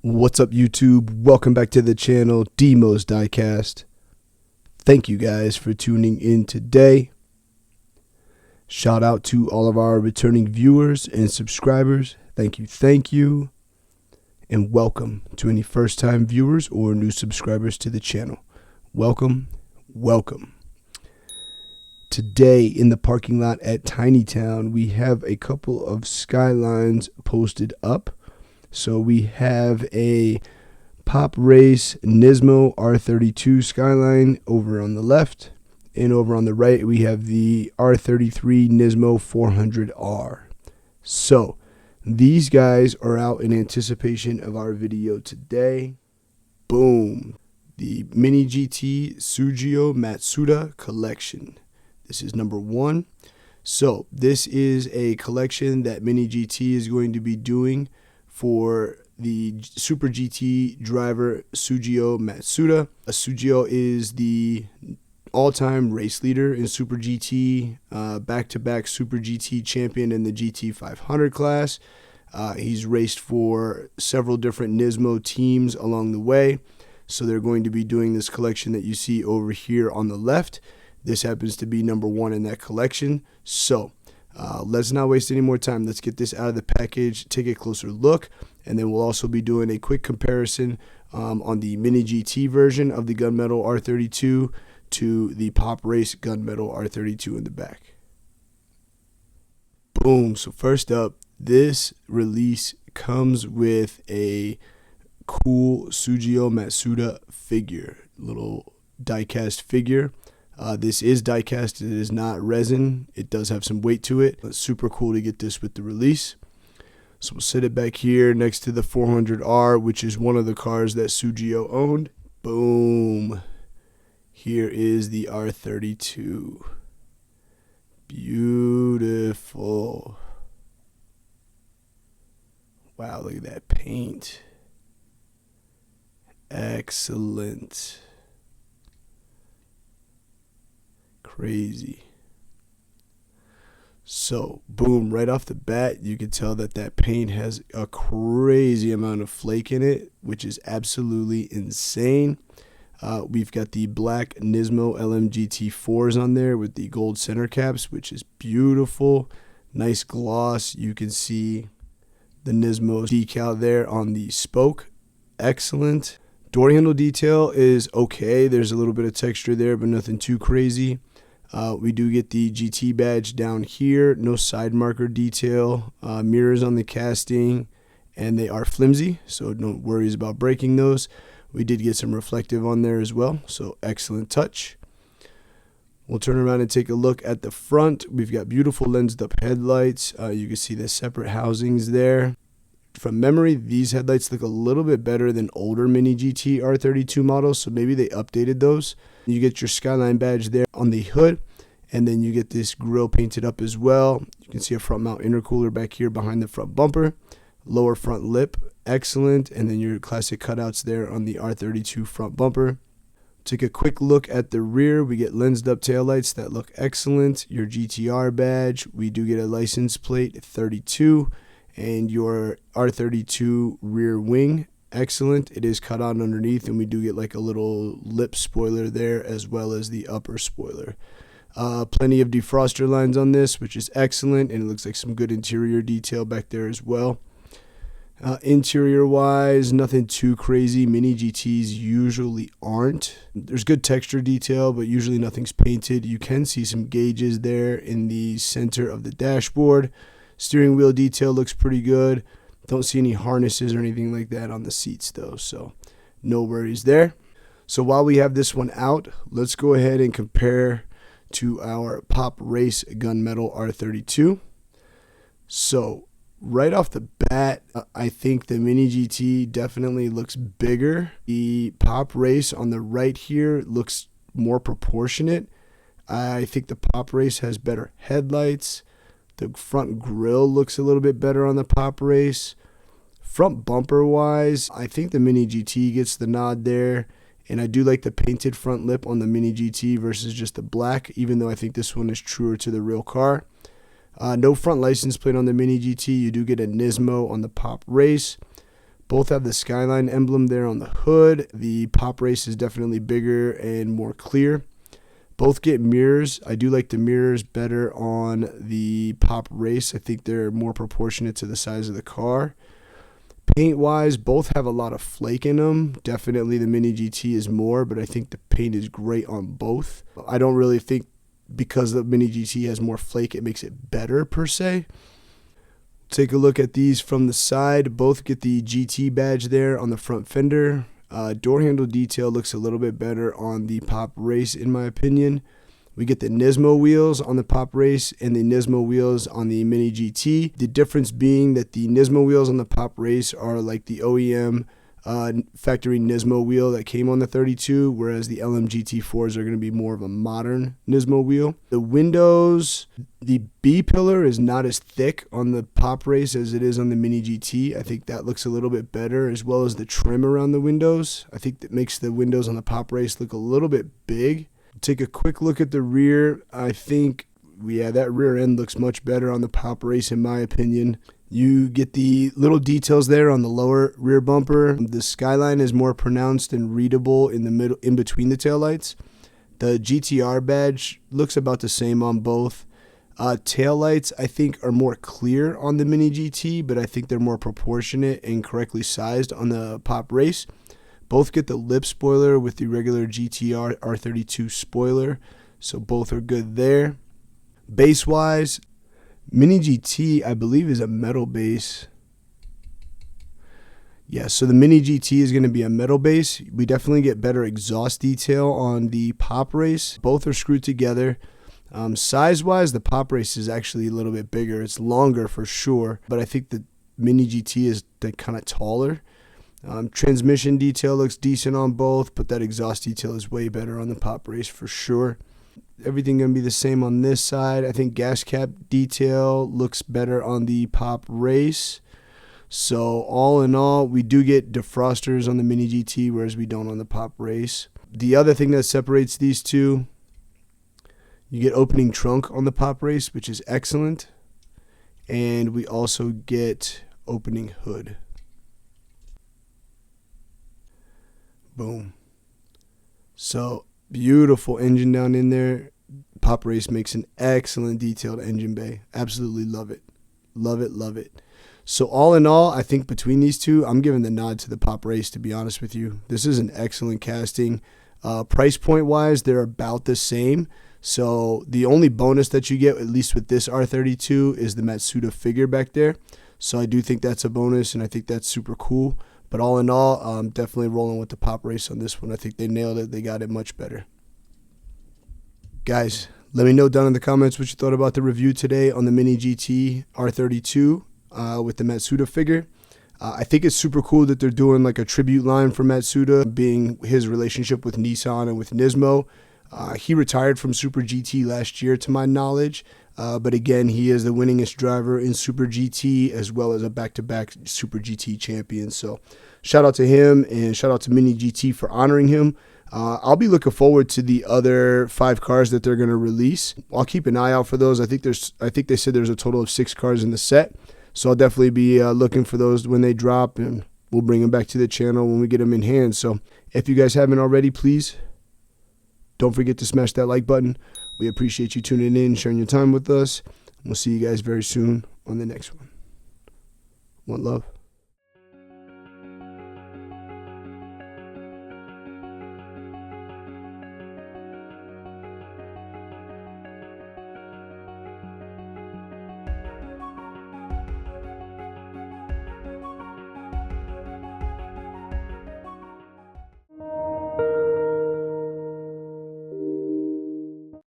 What's up, YouTube? Welcome back to the channel, Diecast. Thank you guys for tuning in today. Shout out to all of our returning viewers and subscribers. Thank you. And welcome to any first-time viewers or new subscribers to the channel. Welcome. Today in the parking lot at Tiny Town, we have a couple of Skylines posted up. So we have a Pop Race Nismo R32 Skyline over on the left, and over on the right we have the R33 Nismo 400R. So these guys are out in anticipation of our video today. Boom. The Mini GT Sugio Matsuda collection. This is number 1. So this is a collection that Mini GT is going to be doing for the Super GT driver Sugio Matsuda. Sugio is the all-time race leader in Super GT, back-to-back Super GT champion in the GT 500 class. He's raced for several different Nismo teams along the way. So they're going to be doing this collection that you see over here on the left. This happens to be number 1 in that collection. So let's not waste any more time. Let's get this out of the package, take a closer look, and then we'll also be doing a quick comparison on the Mini GT version of the Gunmetal R32 to the Pop Race Gunmetal R32 in the back. Boom. So first up, this release comes with a cool Sugio Matsuda figure, little die-cast figure. This is die-cast, it is not resin. It does have some weight to it. It's super cool to get this with the release. So we'll set it back here next to the 400R, which is one of the cars that Sugio owned. Boom. Here is the R32. Beautiful. Wow, look at that paint. Excellent. Crazy. So boom, right off the bat you can tell that that paint has a crazy amount of flake in it, which is absolutely insane. We've got the black Nismo LMGT4s on there with the gold center caps, which is beautiful. Nice gloss. You can see the Nismo decal there on the spoke. Excellent. Door handle detail is okay. There's a little bit of texture there, but nothing too crazy. We do get the GT badge down here, no side marker detail, mirrors on the casting, and they are flimsy, so no worries about breaking those. We did get some reflective on there as well, so excellent touch. We'll turn around and take a look at the front. We've got beautiful lensed up headlights. You can see the separate housings there. From memory, these headlights look a little bit better than older Mini GT R32 models, so maybe they updated those. You get your Skyline badge there on the hood, and then you get this grille painted up as well. You can see a front mount intercooler back here behind the front bumper. Lower front lip, excellent, and then your classic cutouts there on the R32 front bumper. Take a quick look at the rear. We get lensed up taillights that look excellent. Your GTR badge, we do get a license plate 32. And your R32 rear wing, excellent. It is cut out underneath, and we do get like a little lip spoiler there as well as the upper spoiler. Plenty of defroster lines on this, which is excellent, and it looks like some good interior detail back there as well. Interior wise, nothing too crazy. Mini GTs usually aren't. There's good texture detail, but usually nothing's painted. You can see some gauges there in the center of the dashboard. Steering wheel detail looks pretty good. Don't see any harnesses or anything like that on the seats though, so no worries there. So while we have this one out, let's go ahead and compare to our Pop Race Gunmetal R32. So right off the bat, I think the Mini GT definitely looks bigger. The Pop Race on the right here looks more proportionate. I think the Pop Race has better headlights. The front grille looks a little bit better on the Pop Race. Front bumper wise, I think the Mini GT gets the nod there. And I do like the painted front lip on the Mini GT versus just the black, even though I think this one is truer to the real car. No front license plate on the Mini GT. You do get a Nismo on the Pop Race. Both have the Skyline emblem there on the hood. The Pop Race is definitely bigger and more clear. Both get mirrors. I do like the mirrors better on the Pop Race. I think they're more proportionate to the size of the car. Paint-wise, both have a lot of flake in them. Definitely the Mini GT is more, but I think the paint is great on both. I don't really think because the Mini GT has more flake, it makes it better per se. Take a look at these from the side. Both get the GT badge there on the front fender. Door handle detail looks a little bit better on the Pop Race in my opinion. We get the Nismo wheels on the Pop Race and the Nismo wheels on the Mini GT. The difference being that the Nismo wheels on the Pop Race are like the OEM factory Nismo wheel that came on the 32, whereas the LMGT4s are going to be more of a modern Nismo wheel. The windows, the B pillar is not as thick on the Pop Race as it is on the Mini GT. I think that looks a little bit better, as well as the trim around the windows. I think that makes the windows on the Pop Race look a little bit big. Take a quick look at the rear. I think, that rear end looks much better on the Pop Race in my opinion. You get the little details there on the lower rear bumper. The Skyline is more pronounced and readable in the middle, in between the taillights. The GTR badge looks about the same on both. Taillights, I think, are more clear on the Mini GT, but I think they're more proportionate and correctly sized on the Pop Race. Both get the lip spoiler with the regular GTR R32 spoiler, so both are good there. Base-wise, Mini GT, I believe, is a metal base. Yeah, so the Mini GT is going to be a metal base. We definitely get better exhaust detail on the Pop Race. Both are screwed together. Size-wise, the Pop Race is actually a little bit bigger. It's longer for sure, but I think the Mini GT is kind of taller. Transmission detail looks decent on both, but that exhaust detail is way better on the Pop Race for sure. Everything going to be the same on this side. I think gas cap detail looks better on the Pop Race. So all in all, we do get defrosters on the Mini GT, whereas we don't on the Pop Race. The other thing that separates these two, you get opening trunk on the Pop Race, which is excellent. And we also get opening hood. Boom. So beautiful engine down in there. Pop Race makes an excellent detailed engine bay. Absolutely love it. Love it, love it. So all in all, I think between these two, I'm giving the nod to the Pop Race, to be honest with you. This is an excellent casting. Price point wise, they're about the same. So the only bonus that you get, at least with this R32, is the Matsuda figure back there. So I do think that's a bonus, and I think that's super cool. But all in all, I'm definitely rolling with the Pop Race on this one. I think they nailed it. They got it much better. Guys, let me know down in the comments what you thought about the review today on the Mini GT R32 with the Matsuda figure. I think it's super cool that they're doing like a tribute line for Matsuda, being his relationship with Nissan and with Nismo. He retired from Super GT last year, to my knowledge. But again, he is the winningest driver in Super GT, as well as a back-to-back Super GT champion. So shout out to him, and shout out to Mini GT for honoring him. I'll be looking forward to the other 5 cars that they're going to release. I'll keep an eye out for those. I think they said there's a total of 6 cars in the set. So I'll definitely be looking for those when they drop, and we'll bring them back to the channel when we get them in hand. So if you guys haven't already, please don't forget to smash that like button. We appreciate you tuning in, sharing your time with us. We'll see you guys very soon on the next one. One love.